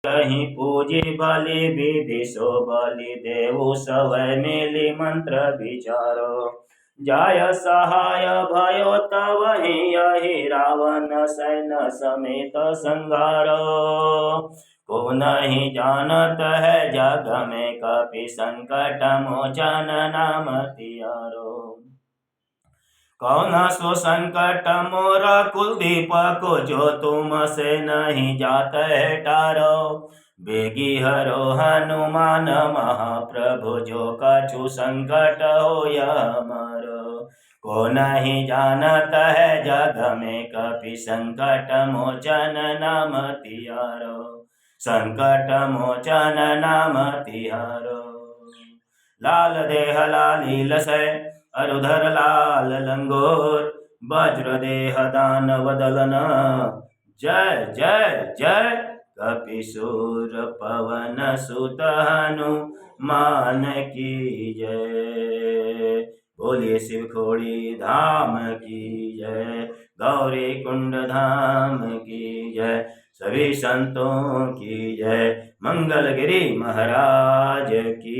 कहीं पूजी बलि विधि सो बलि देवु सवै मिली मंत्र विचारो। जाय सहाय भयो तब यही रावण सैन्य समेत संहारो। को नहीं जानत है जग में कपि संकट मोचन नाम तिहारो। कौन सो संकट मोरा कुलदीप को जो तुम से नहीं जात है टारो। बेगी हरो हनुमान महाप्रभु जो कछु संकट हो मारो। को नहीं जानत है जग में कपि संकट मोचन नाम तिहारो। संकट मोचन नाम तिहारो। लाल देह लालील से अरुधर लाल लंगोर वज्र देह दानव दलन। जय जय जय कपिसूर पवन सुत हनुमान की जय। बोलिए शिव खोड़ी धाम की जय। गौरी कुंड धाम की जय। सभी संतों की जय। मंगलगिरी महाराज की